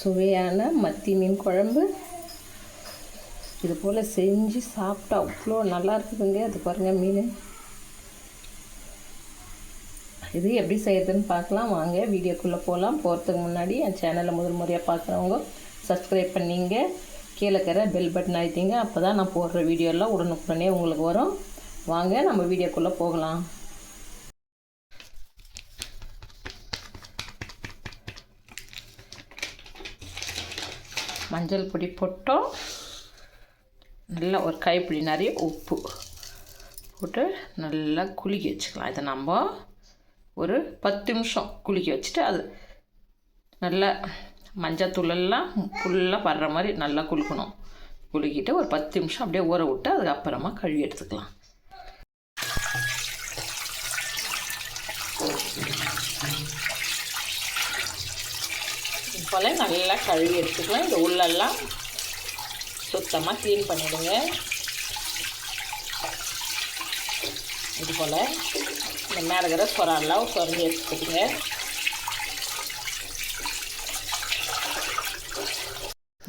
சுவையான மத்தி மீன் குழம்பு இது போல் செஞ்சு சாப்பிட்டா அவ்வளோ நல்லா இருக்குதுங்க. அது பாருங்கள் மீன். இது எப்படி செய்யறதுன்னு பார்க்கலாம் வாங்க. வீடியோக்குள்ளே போகலாம். போகிறதுக்கு முன்னாடி என் சேனலை முதல் முறையாக பார்க்குறவங்க சப்ஸ்கிரைப் பண்ணிங்க, கீழே இருக்கிற பெல் பட்டன் ஆகிட்டீங்க. அப்போ தான் நான் போடுற வீடியோலாம் உடனுக்குடனே உங்களுக்கு வரும். வாங்க நம்ம வீடியோக்குள்ளே போகலாம். மஞ்சள் பொடி போட்டோம், நல்லா ஒரு கைப்பிடி நிறைய உப்பு போட்டு நல்லா குலுக்கி வச்சுக்கலாம். இதை நம்ம ஒரு 10 நிமிஷம் குலுக்கி வச்சுட்டு அது நல்லா மஞ்சத்தூளெல்லாம் ஃபுல்லாக படுற மாதிரி நல்லா குலுக்கணும். குலுக்கிட்டு ஒரு 10 நிமிஷம் அப்படியே ஊற விட்டு அதுக்கப்புறமா கழுவி எடுத்துக்கலாம். போல் நல்லா கழுவி எடுத்துக்கலாம். இந்த உள்ளெல்லாம் சுத்தமாக க்ளீன் பண்ணிவிடுங்க. இது போல் இந்த மேலே இருக்கிற சொரெல்லாம் சொரஞ்சி எடுத்துக்கிட்டுங்க.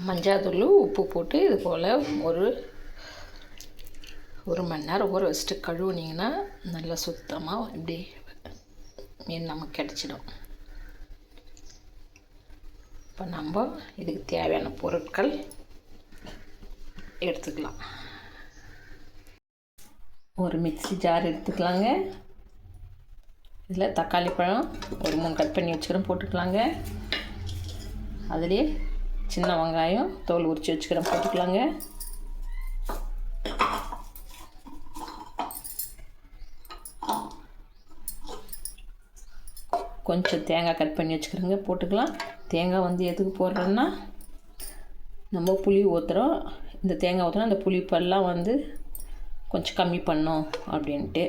மஞ்சாத்தூள் உப்பு போட்டு இது போல் ஒரு மணி நேரம் ஊற வச்சுட்டு கழுவுனிங்கன்னா நல்லா சுத்தமாக இப்படி மீன் நமக்கு கிடச்சிடும். இப்போ நம்ம இதுக்கு தேவையான பொருட்கள் எடுத்துக்கலாம். ஒரு மிக்ஸி ஜார் எடுத்துக்கலாங்க. இதில் தக்காளி பழம் ஒரு 3 கட் பண்ணி வச்சுக்கிறோம் போட்டுக்கலாங்க. அதுலேயே சின்ன வெங்காயம் தோல் உரித்து வச்சுக்கிறோம் போட்டுக்கலாங்க. கொஞ்சம் தேங்காய் கட் பண்ணி வச்சுக்கிறோங்க போட்டுக்கலாம். தேங்காய் வந்து எதுக்கு போடுறோன்னா நம்ம புளி ஊற்றுறோம். இந்த தேங்காய் ஊற்றினா அந்த புளிப்பெல்லாம் வந்து கொஞ்சம் கம்மி பண்ணோம் அப்படின்ட்டு.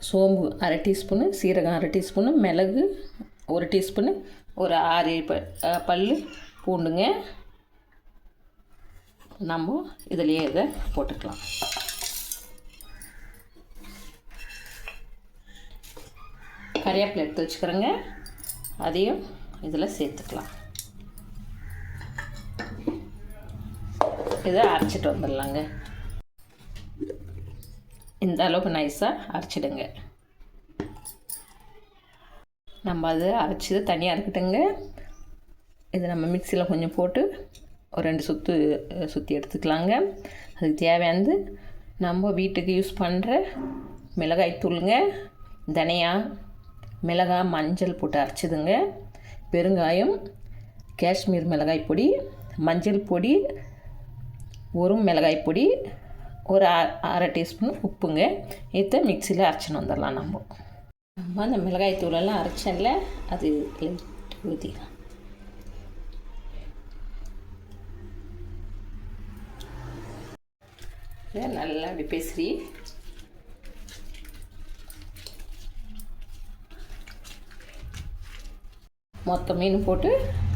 சோம்பு 1/2 டீஸ்பூனு, சீரகம் 1/2 டீஸ்பூனு, மிளகு 1 டீஸ்பூனு, ஒரு 6 பல் பூண்டுங்க. நம்ம இதிலேயே இதை போட்டுக்கலாம். கறிவேப்பிலை எடுத்து வச்சுக்கிறோங்க, அதையும் இதில் சேர்த்துக்கலாம். இதை அரைச்சிட்டு வந்துடலாங்க. இந்த அளவுக்கு நைஸாக அரைச்சிடுங்க. நம்ம அதை அரைச்சது தனியாக இருக்கட்டுங்க. இதை நம்ம மிக்சியில் கொஞ்சம் போட்டு ஒரு 2 சுற்றி எடுத்துக்கலாங்க. அதுக்கு தேவையானது நம்ம வீட்டுக்கு யூஸ் பண்ணுற மிளகாய் தூளுங்க, தனியா, மிளகாய், மஞ்சள் போட்டு அரைச்சிதுங்க, பெருங்காயம், காஷ்மீர் மிளகாய் பொடி, மஞ்சள் பொடி, ஒரு மிளகாய் பொடி, ஒரு 1/2 டீஸ்பூன் உப்புங்க. இதை மிக்சியில் அரைச்சின்னு வந்துடலாம். நம்ம அந்த மிளகாய் தூளெல்லாம் அரைச்சல அது ஊற்றிக்கலாம். நல்லா அப்படி பேசி மொத்த மீன் போட்டு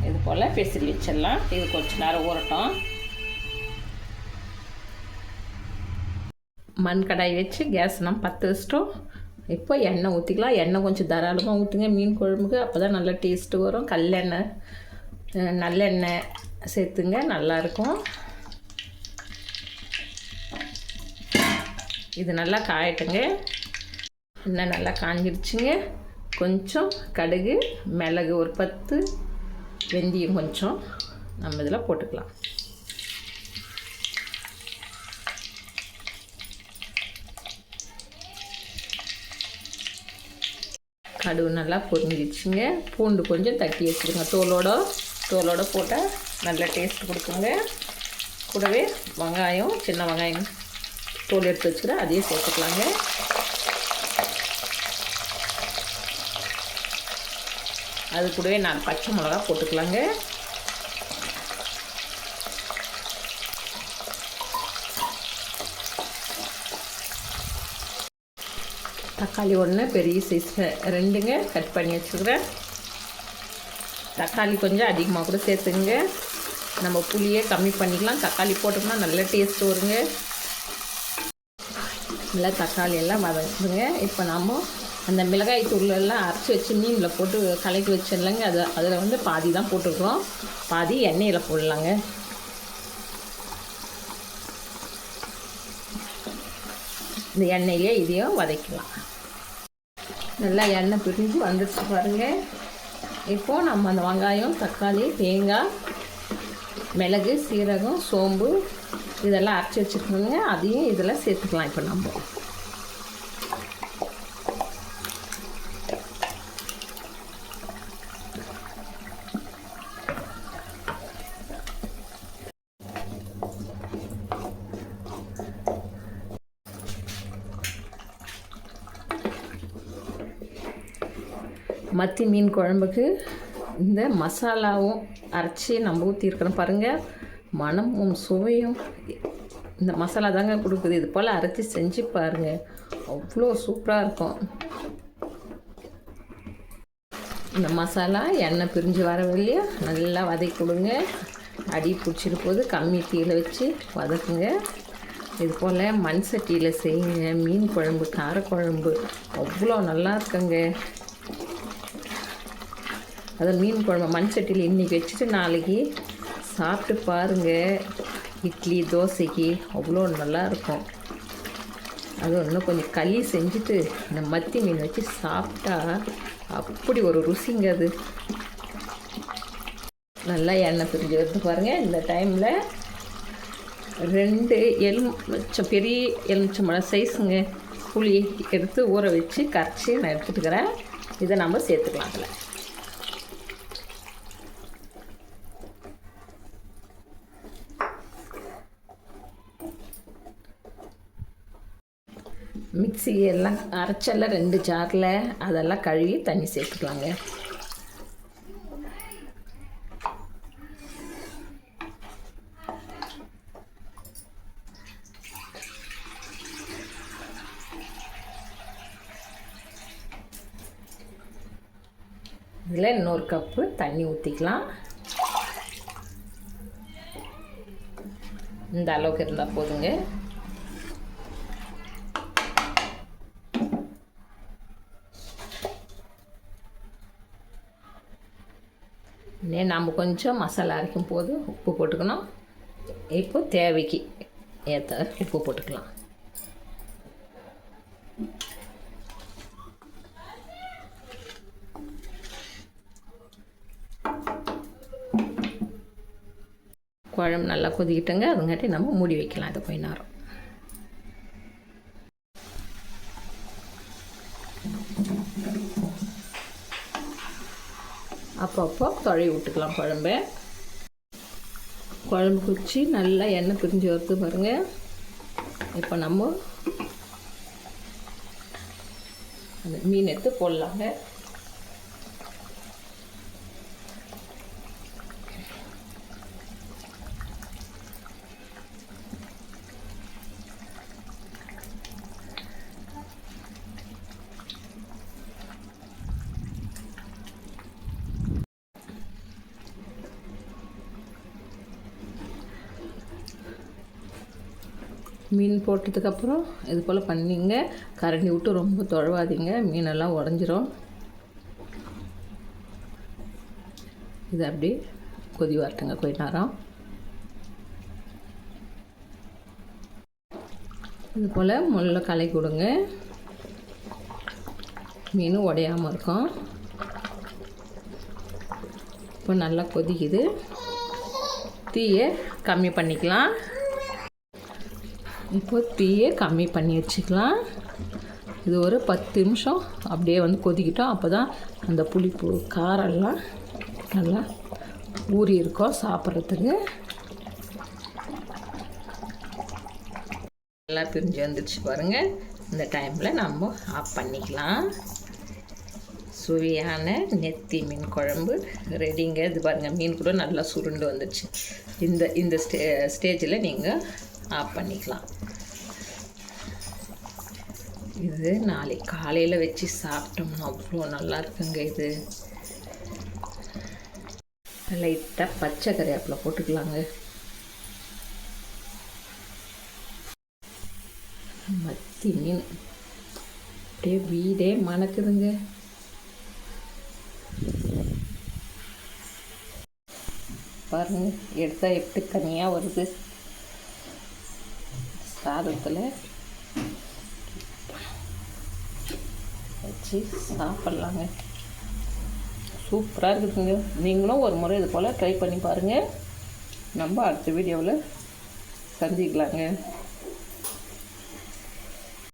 இது போல் பெசரி வச்சிடலாம். இது கொஞ்சம் நேரம் ஊறட்டும். மண் கடாய் வச்சு கேஸ் நம்ம 10 வச்சிட்டோம். இப்போ எண்ணெய் ஊற்றிக்கலாம். எண்ணெய் கொஞ்சம் தாராளமாக ஊற்றுங்க மீன் குழம்புக்கு, அப்போ தான் நல்லா டேஸ்ட்டு வரும். கல்லெண்ணெய், நல்லெண்ணெய் சேர்த்துங்க, நல்லாயிருக்கும். இது நல்லா காயட்டுங்க. எண்ணெய் நல்லா காஞ்சிடுச்சுங்க. கொஞ்சம் கடுகு, மிளகு ஒரு 10, வெந்தயம் கொஞ்சம் நம்ம இதில் போட்டுக்கலாம். கடுகு நல்லா பொரிஞ்சிடுச்சுங்க. பூண்டு கொஞ்சம் தட்டி வச்சுருங்க. தோலோட போட்டால் நல்ல டேஸ்ட் கொடுக்குங்க. கூடவே வெங்காயம், சின்ன வெங்காயம் தோல் எடுத்து வச்சுக்கிறேன், அதையும் சேர்த்துக்கலாங்க. அது கூடவே 4 பச்சை மிளகா போட்டுக்கலாங்க. தக்காளி 1 பெரிய சைஸ் 2ங்க கட் பண்ணி வச்சுக்கிறேன். தக்காளி கொஞ்சம் அதிகமாக கூட சேர்த்துங்க. நம்ம புளியை கம்மி பண்ணிக்கலாம். தக்காளி போட்டோம்னா நல்ல டேஸ்ட் வருங்க. நல்லா தக்காளி எல்லாம் வதக்குங்க. இப்போ நம்ம அந்த மிளகாய் தூளெல்லாம் அரைச்சி வச்சு மீனில் போட்டு கலக்கி வச்சிடலாங்க. அதில் வந்து பாதி தான் போட்டுருக்குறோம், பாதி எண்ணெயில் போடலாங்க. இந்த எண்ணெயிலே இதையும் வதக்கலாம். நல்லா எண்ணெய் பிரிஞ்சு வந்துடுச்சு பாருங்கள். இப்போது நம்ம அந்த வெங்காயம், தக்காளி, தேங்காய், மிளகு, சீரகம், சோம்பு இதெல்லாம் அரைச்சி வச்சுக்கோங்க. அதையும் இதில் சேர்த்துக்கலாம். இப்போ நம்ம மத்தி மீன் குழம்புக்கு இந்த மசாலாவும் அரைச்சி நம்ம ஊற்றிருக்கிறோம் பாருங்கள். மனமும் சுவையும் இந்த மசாலா தாங்க கொடுக்குது. இது போல் அரைச்சி செஞ்சு பாருங்கள், அவ்வளோ சூப்பராக இருக்கும். இந்த மசாலா எண்ணெய் பிரிஞ்சு வரவில்லையா நல்லா வதக்கி கொடுங்க. அடி பிடிச்சிட்டு போது கம்மி தீயில் வச்சு வதக்குங்க. இது போல் மண் சட்டியில் செய்யுங்க. மீன் குழம்பு, காரக்குழம்பு அவ்வளோ நல்லா இருக்குங்க. அதை மீன் குழம்பு மண் சட்டியில் இன்றைக்கி வச்சுட்டு நாளைக்கு சாப்பிட்டு பாருங்கள். இட்லி, தோசைக்கு அவ்வளோ நல்லாயிருக்கும். அது இன்னும் கொஞ்சம் களி செஞ்சுட்டு இந்த மத்தி மீன் வச்சு சாப்பிட்டா அப்படி ஒரு ருசிங்க. அது நல்லா எண்ணெய் பிரிஞ்சு வருது பாருங்கள். இந்த டைமில் 2 எலுமிச்சம், பெரிய எலுமிச்சம்பழம் சைஸுங்க புளி எடுத்து ஊற வச்சு கரைச்சி நான் எடுத்துட்டுக்கிறேன். இதை நம்ம சேர்த்துக்கலாம். அதில் மிக்ஸி எல்லாம் அரைச்செல்லாம் 2 ஜாரில் அதெல்லாம் கழுவி தண்ணி சேர்த்துக்கலாங்க. இதில் இன்னொரு கப்பு தண்ணி ஊற்றிக்கலாம். இந்த அளவுக்கு இருந்தால் போதுங்க. நம்ம கொஞ்சம் மசாலா அரைக்கும் போது உப்பு போட்டுக்கணும். இப்போ தேவைக்கு ஏற்ற உப்பு போட்டுக்கலாம். குழம்பு நல்லா கொதிக்கிட்டுங்க. அதுங்காட்டி நம்ம மூடி வைக்கலாம். அதை கொஞ்ச நேரம். அப்பப்போ தொழி விட்டுக்கலாம் குழம்பு. குழம்பு குச்சி நல்லா எண்ணெய் பிரிஞ்சு வருது பாருங்கள். இப்போ நம்ம அந்த மீன் எடுத்து போடலாங்க. மீன் போட்டதுக்கப்புறம் இது போல் பண்ணிங்க. கரண்டி விட்டு ரொம்ப தொழவாதீங்க, மீனெல்லாம் உடஞ்சிரும். இது அப்படி கொதி வரட்டுங்க கொஞ்ச நேரம். இது போல் முள்ள கலக்கி விடுங்க, மீன் உடையாமல் இருக்கும். இப்போ நல்லா கொதிக்குது. தீயை கம்மி பண்ணிக்கலாம். இப்போ தீயை கம்மி பண்ணி வச்சுக்கலாம். இது ஒரு 10 நிமிஷம் அப்படியே வந்து கொதிக்கிட்டோம். அப்போ தான் அந்த புளிப்பு காரெல்லாம் நல்லா ஊறி இருக்கும் சாப்பிட்றதுக்கு. நல்லா பிரிஞ்சு வந்துடுச்சு பாருங்கள். இந்த டைமில் நம்ம ஆஃப் பண்ணிக்கலாம். சுவையான நெத்தி மீன் குழம்பு ரெடிங்க. இது பாருங்கள், மீன் கூட நல்லா சுருண்டு வந்துடுச்சு. இந்த ஸ்டேஜில் நீங்கள் ஆஃப் பண்ணிக்கலாம். இது நாளைக்கு காலையில் வச்சு சாப்பிட்டோம்னா அவ்வளோ நல்லா இருக்குங்க. இது லைட்டாக பச்சை கறிவேப்பிலை போட்டுக்கலாங்க. மத்தி மீன் அப்படியே வீடே மணக்குதுங்க. பாருங்க எடுத்தால் எப்படி தனியாக வருது. சாதத்தில் வச்சு சாப்பிட்லாங்க. சூப்பராக இருக்குதுங்க. நீங்களும் ஒரு முறை இது போல் ட்ரை பண்ணி பாருங்கள். நம்ம அடுத்த வீடியோவில் சந்திக்கலாங்க.